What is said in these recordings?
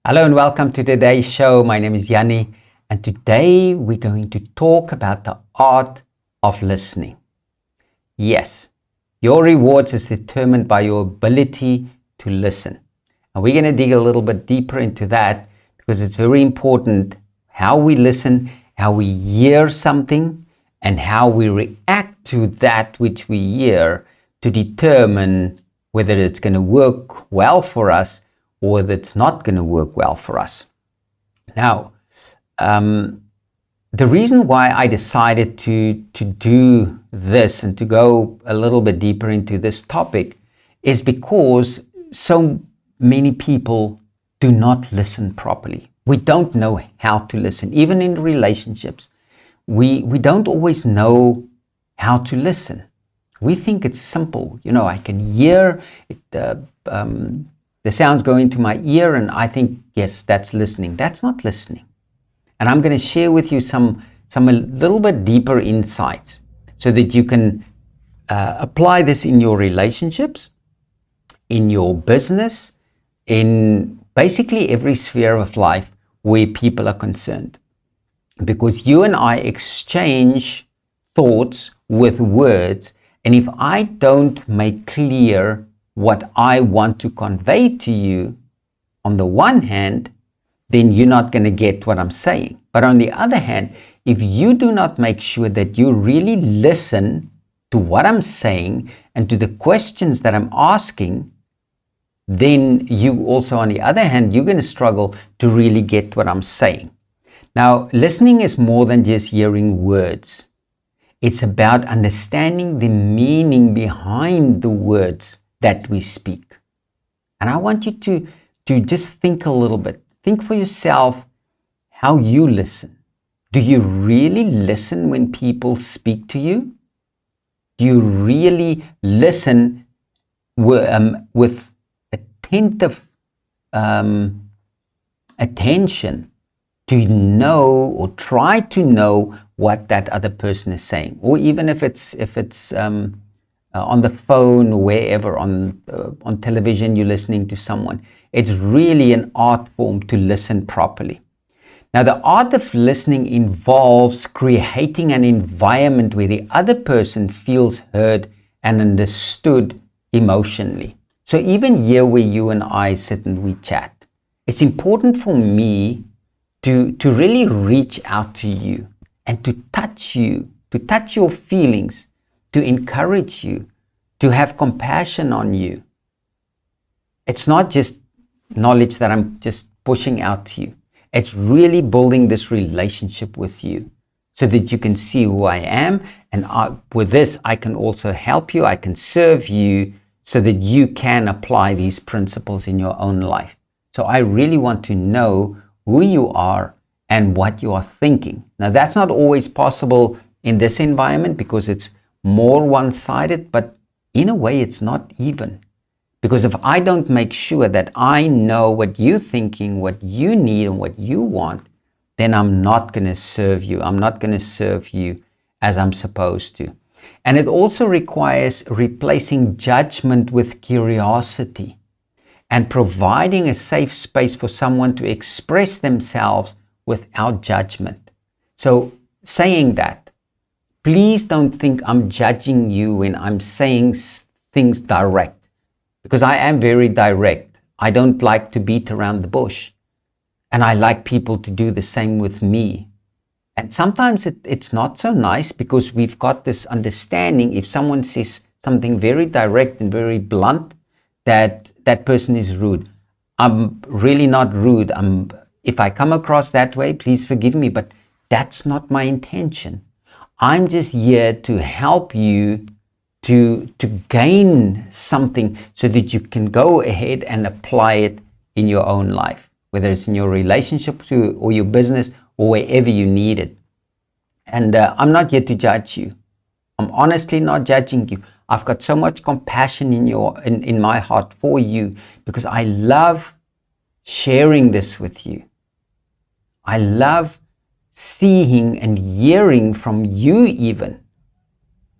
Hello and welcome to today's show. My name is Yanni, and today we're going to talk about the art of listening. Yes, your rewards is determined by your ability to listen. And we're going to dig a little bit deeper into that because it's very important how we listen, how we hear something, and how we react to that which we hear to determine whether it's going to work well for us or that it's not going to work well for us. Now, the reason why I decided to do this and to go a little bit deeper into this topic is because so many people do not listen properly. We don't know how to listen. Even in relationships, we don't always know how to listen. We think it's simple. I can hear it, the sounds go into my ear and I think, yes, that's listening. That's not listening. And I'm going to share with you some a little bit deeper insights so that you can apply this in your relationships, in your business, in basically every sphere of life where people are concerned. Because you and I exchange thoughts with words, and if I don't make clear what I want to convey to you, on the one hand, then you're not going to get what I'm saying. But on the other hand, if you do not make sure that you really listen to what I'm saying and to the questions that I'm asking, then you also, on the other hand, you're going to struggle to really get what I'm saying. Now, listening is more than just hearing words. It's about understanding the meaning behind the words that we speak. And I want you to just think a little bit. Think for yourself how you listen. Do you really listen when people speak to you? Do you really listen with attentive attention to know or try to know what that other person is saying? Or even if it's on the phone or wherever, on television, you're listening to someone. It's really an art form to listen properly. Now, the art of listening involves creating an environment where the other person feels heard and understood emotionally. So even here where you and I sit and we chat, it's important for me to really reach out to you and to touch your feelings, to encourage you, to have compassion on you. It's not just knowledge that I'm just pushing out to you. It's really building this relationship with you so that you can see who I am. And with this, I can also help you. I can serve you so that you can apply these principles in your own life. So I really want to know who you are and what you are thinking. Now, that's not always possible in this environment because it's more one-sided, but in a way it's not even. Because if I don't make sure that I know what you're thinking, what you need and what you want, then I'm not going to serve you. I'm not going to serve you as I'm supposed to. And it also requires replacing judgment with curiosity and providing a safe space for someone to express themselves without judgment. So saying that, please don't think I'm judging you when I'm saying things direct, because I am very direct. I don't like to beat around the bush, and I like people to do the same with me. And sometimes it's not so nice because we've got this understanding if someone says something very direct and very blunt, that person is rude. I'm really not rude. If I come across that way, please forgive me, but that's not my intention. I'm just here to help you to gain something so that you can go ahead and apply it in your own life, whether it's in your relationship or your business or wherever you need it. And I'm not here to judge you. I'm honestly not judging you. I've got so much compassion in my heart for you because I love sharing this with you. I love seeing and hearing from you even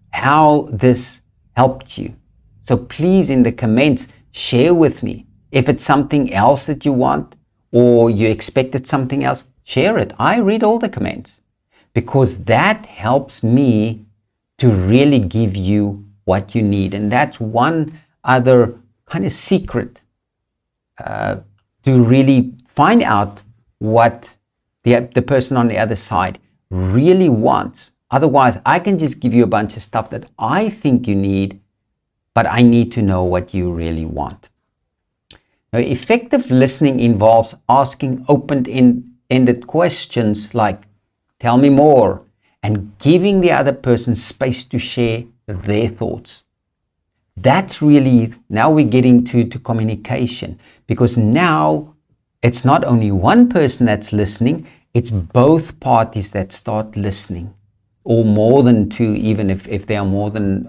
how this helped you. So please, in the comments, share with me if it's something else that you want, or you expected something else, share it. I read all the comments because that helps me to really give you what you need. And that's one other kind of secret to really find out what the person on the other side really wants. Otherwise, I can just give you a bunch of stuff that I think you need, but I need to know what you really want. Now, effective listening involves asking open-ended questions like, tell me more, and giving the other person space to share their thoughts. That's really, now we're getting to communication, because now it's not only one person that's listening, it's both parties that start listening, or more than two, even if there are more than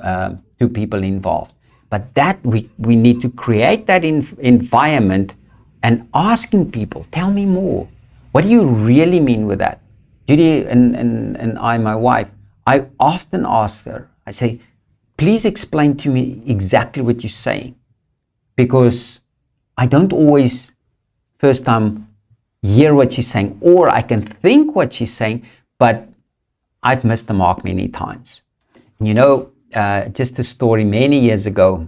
two people involved. But that we need to create that environment and asking people, tell me more. What do you really mean with that? Judy and I, my wife, I often ask her, I say, please explain to me exactly what you're saying, because I don't always first time hear what she's saying, or I can think what she's saying, but I've missed the mark many times. You know, just a story, many years ago,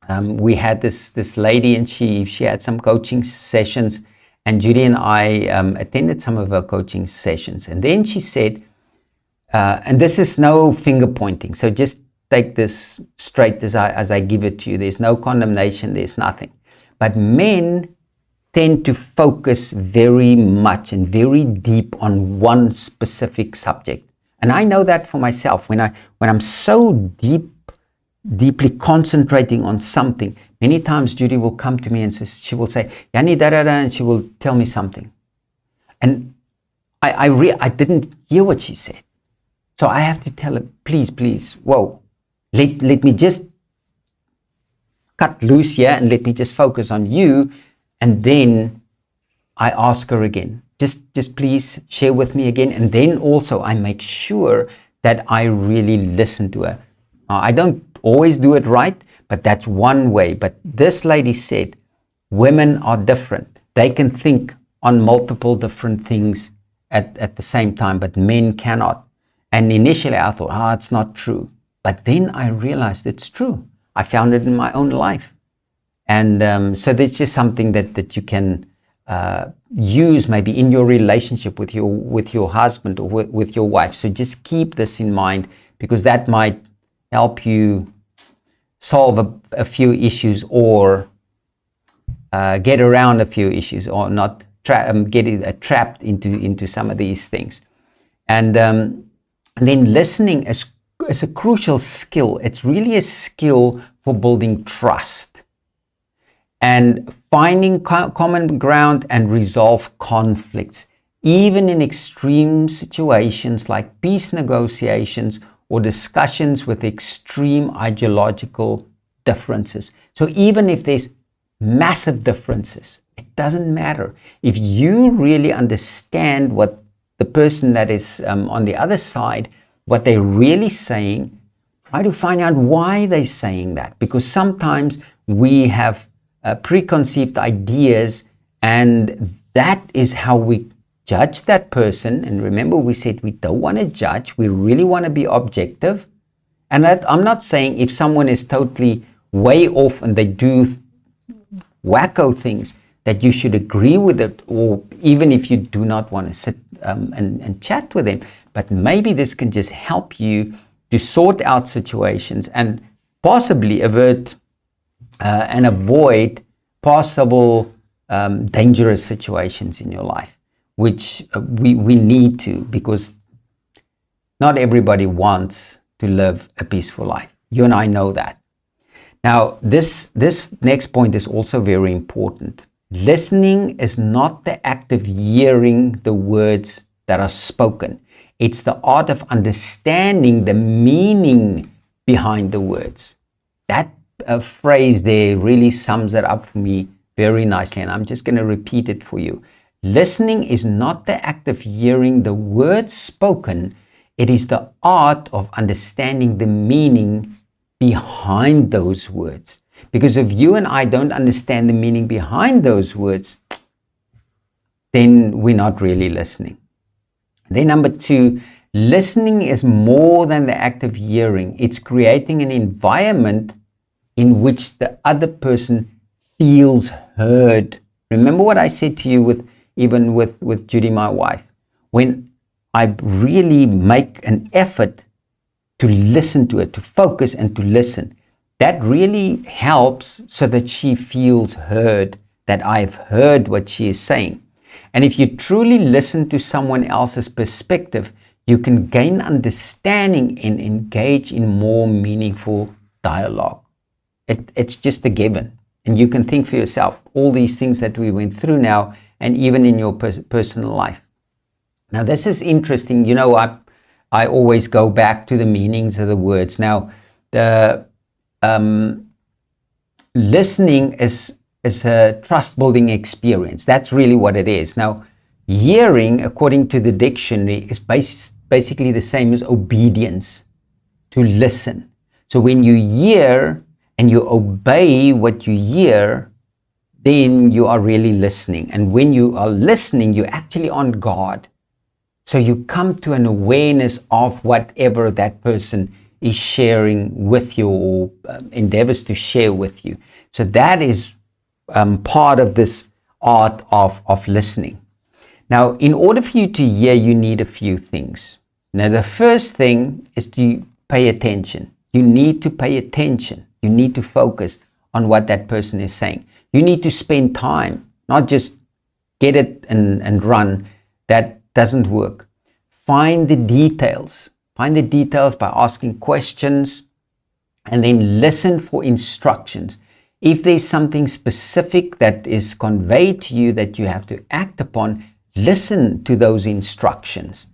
we had this lady, and she had some coaching sessions, and Judy and I attended some of her coaching sessions. And then she said, and this is no finger pointing, so just take this straight as I give it to you. There's no condemnation, there's nothing. But men tend to focus very much and very deep on one specific subject. And I know that for myself. When I'm so deeply concentrating on something, many times Judy will come to me and she will say, Yanni, and she will tell me something. And I didn't hear what she said. So I have to tell her, please, whoa, let me just cut loose here and let me just focus on you. And then I ask her again, just please share with me again. And then also I make sure that I really listen to her. I don't always do it right, but that's one way. But this lady said, women are different. They can think on multiple different things at the same time, but men cannot. And initially I thought, it's not true. But then I realized it's true. I found it in my own life. And so that's just something that you can use maybe in your relationship with your husband or with your wife. So just keep this in mind, because that might help you solve a few issues, or get around a few issues, or not get trapped into some of these things. And then listening is a crucial skill. It's really a skill for building trust and finding common ground and resolve conflicts, even in extreme situations like peace negotiations or discussions with extreme ideological differences. So even if there's massive differences, it doesn't matter. If you really understand what the person that is on the other side, what they're really saying, try to find out why they're saying that. Because sometimes we have preconceived ideas, and that is how we judge that person. And remember, we said we don't want to judge. We really want to be objective. And that, I'm not saying if someone is totally way off and they do wacko things, that you should agree with it, or even if you do not want to sit and chat with them. But maybe this can just help you to sort out situations and possibly avert and avoid possible dangerous situations in your life, which we need to, because not everybody wants to live a peaceful life. You and I know that. Now, this next point is also very important. Listening is not the act of hearing the words that are spoken. It's the art of understanding the meaning behind the words. That phrase there really sums it up for me very nicely, and I'm just going to repeat it for you. Listening is not the act of hearing the words spoken. It is the art of understanding the meaning behind those words. Because if you and I don't understand the meaning behind those words, then we're not really listening. Then number two, listening is more than the act of hearing. It's creating an environment in which the other person feels heard. Remember what I said to you with Judy, my wife, when I really make an effort to listen to it, to focus and to listen, that really helps so that she feels heard, that I've heard what she is saying. And if you truly listen to someone else's perspective, you can gain understanding and engage in more meaningful dialogue. It's just a given. And you can think for yourself, all these things that we went through now, and even in your personal life. Now, this is interesting. You know, I always go back to the meanings of the words. Now, the listening is a trust-building experience. That's really what it is. Now, hearing, according to the dictionary, is basically the same as obedience, to listen. So when you hear and you obey what you hear, then you are really listening. And when you are listening, you're actually on guard. So you come to an awareness of whatever that person is sharing with you, or endeavors to share with you. So that is part of this art of listening. Now, in order for you to hear, you need a few things. Now, the first thing is to pay attention. You need to pay attention. You need to focus on what that person is saying. You need to spend time, not just get it and run. That doesn't work. Find the details. Find the details by asking questions, and then listen for instructions. If there's something specific that is conveyed to you that you have to act upon, listen to those instructions,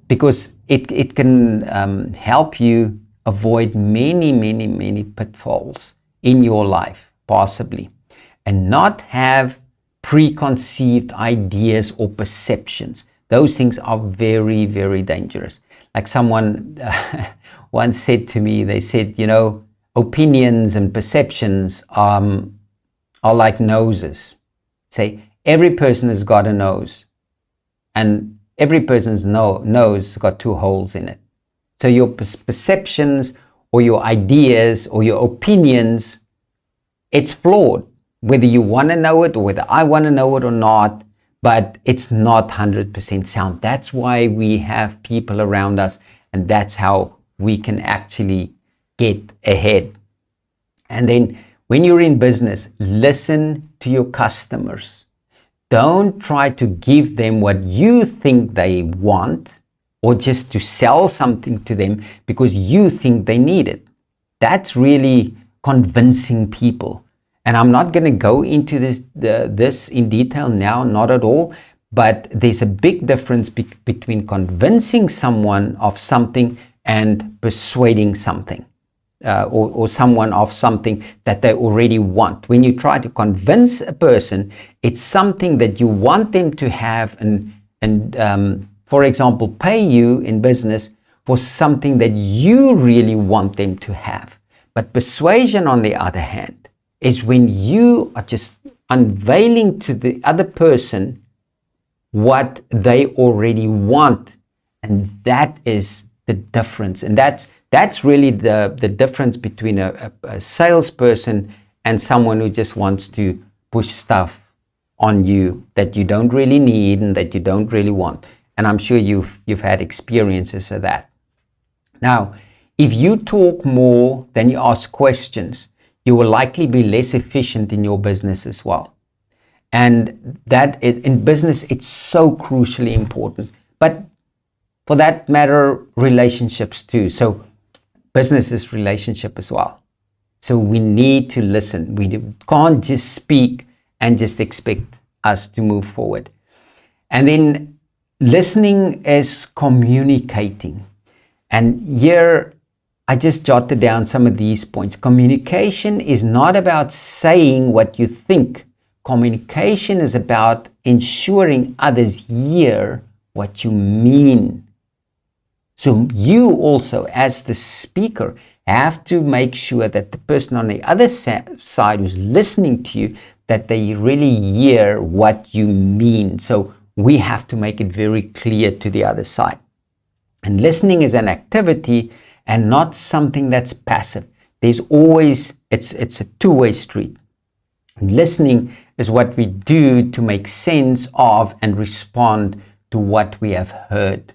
because it can help you avoid many pitfalls in your life, possibly, and not have preconceived ideas or perceptions. Those things are very dangerous. Like someone once said to me, they said, you know, opinions and perceptions are like noses. Say, every person has got a nose, and every person's nose has got two holes in it. So your perceptions or your ideas or your opinions, it's flawed, whether you want to know it or whether I want to know it or not, but it's not 100% sound. That's why we have people around us, and that's how we can actually get ahead. And then when you're in business, listen to your customers. Don't try to give them what you think they want, or just to sell something to them because you think they need it. That's really convincing people. And I'm not going to go into this in detail now, not at all, but there's a big difference between convincing someone of something and persuading something, or someone of something that they already want. When you try to convince a person, it's something that you want them to have, and for example, pay you in business for something that you really want them to have. But persuasion, on the other hand, is when you are just unveiling to the other person what they already want. And that is the difference. And that's really the difference between a salesperson and someone who just wants to push stuff on you that you don't really need and that you don't really want. And I'm sure you've had experiences of that. Now, if you talk more than you ask questions, you will likely be less efficient in your business as well. And that is, in business, it's so crucially important. But for that matter, relationships too. So business is relationship as well. So we need to listen. We can't just speak and just expect us to move forward. And then listening is communicating. And here, I just jotted down some of these points. Communication is not about saying what you think. Communication is about ensuring others hear what you mean. So you also, as the speaker, have to make sure that the person on the other side who's listening to you, that they really hear what you mean. So we have to make it very clear to the other side. And listening is an activity and not something that's passive. There's always, it's a two-way street. And listening is what we do to make sense of and respond to what we have heard.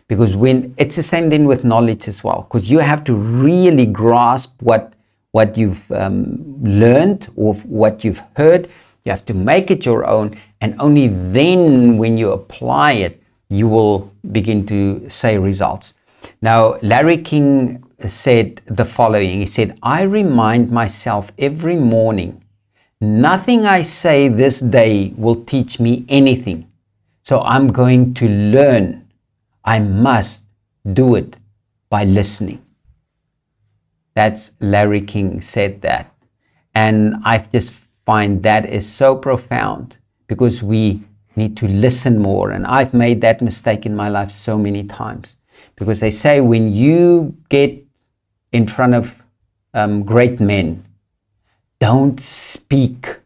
Because when it's the same thing with knowledge as well, because you have to really grasp what you've learned or what you've heard. You have to make it your own, and only then when you apply it, you will begin to say results. Now, Larry King said the following. He said, I remind myself every morning, nothing I say this day will teach me anything. So I'm going to learn. I must do it by listening. That's Larry King said that. And I just find that is so profound, because we need to listen more. And I've made that mistake in my life so many times, because they say when you get in front of great men, don't speak.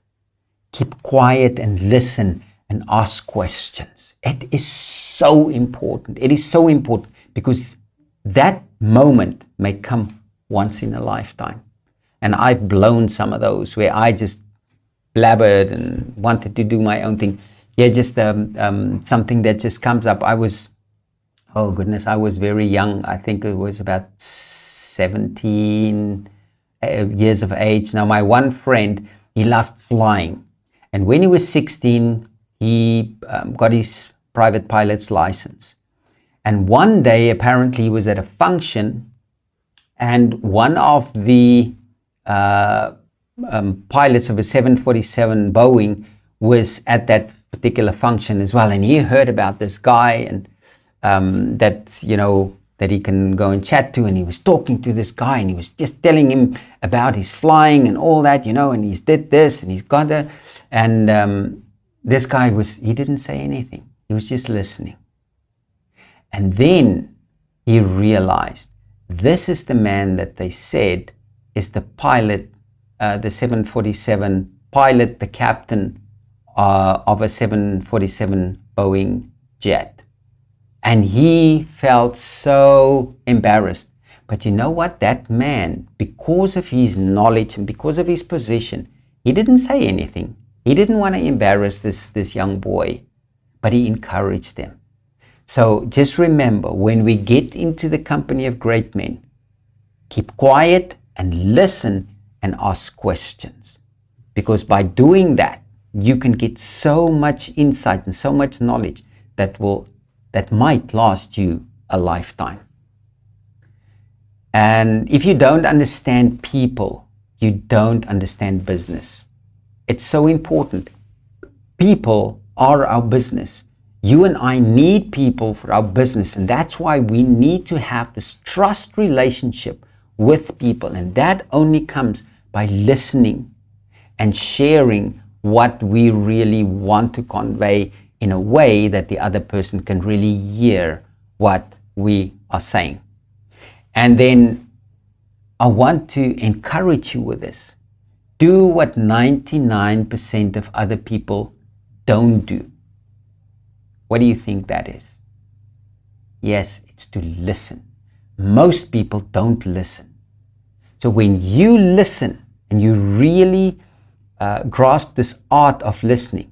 Keep quiet and listen and ask questions. It is so important. It is so important, because that moment may come once in a lifetime. And I've blown some of those where I just blabbered and wanted to do my own thing. Yeah, just something that just comes up. I was very young. I think it was about 17 years of age. Now, my one friend, he loved flying. And when he was 16, he got his private pilot's license. And one day, apparently, he was at a function, and one of the pilots of a 747 Boeing was at that particular function as well. And he heard about this guy, and that he can go and chat to. And he was talking to this guy, and he was just telling him about his flying and all that, and he's did this and he's got that. And this guy he didn't say anything. He was just listening. And then he realized, this is the man that they said is the pilot, the 747 pilot, the captain of a 747 Boeing jet. And he felt so embarrassed. But you know what? That man, because of his knowledge and because of his position, he didn't say anything. He didn't want to embarrass this young boy, but he encouraged them. So just remember, when we get into the company of great men, keep quiet and listen and ask questions. Because by doing that, you can get so much insight and so much knowledge that might last you a lifetime. And if you don't understand people, you don't understand business. It's so important. People are our business. You and I need people for our business, and that's why we need to have this trust relationship with people, and that only comes by listening and sharing what we really want to convey in a way that the other person can really hear what we are saying. And then I want to encourage you with this. Do what 99% of other people don't do. What do you think that is? Yes, it's to listen. Most people don't listen. So when you listen and you really grasp this art of listening,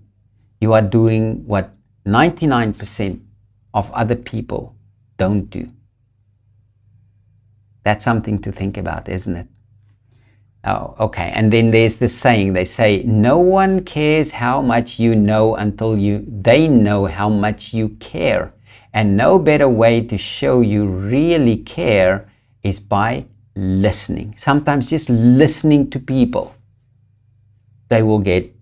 you are doing what 99% of other people don't do. That's something to think about, isn't it? Oh, okay. And then there's this saying, they say, no one cares how much you know until they know how much you care. And no better way to show you really care is by listening. Sometimes just listening to people, they will get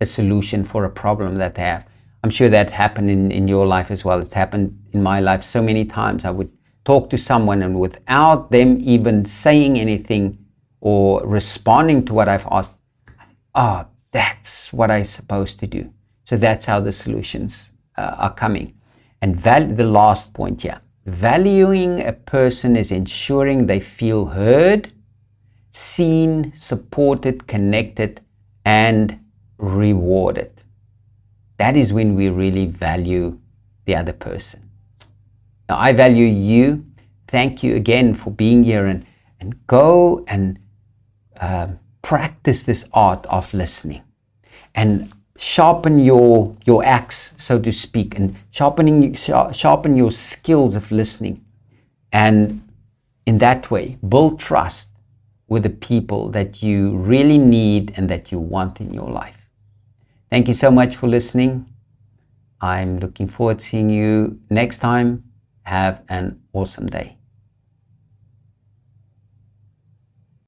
a solution for a problem that they have. I'm sure that happened in your life as well. It's happened in my life so many times. I would talk to someone, and without them even saying anything or responding to what I've asked, that's what I'm supposed to do. So that's how the solutions are coming. And the last point here, valuing a person is ensuring they feel heard, seen, supported, connected, and rewarded. that is when we really value the other person. Now, I value you. Thank you again for being here, and go and practice this art of listening, and sharpen your axe, so to speak, and sharpen your skills of listening, and in that way build trust with the people that you really need and that you want in your life. Thank you so much for listening. I'm looking forward to seeing you next time. Have an awesome day.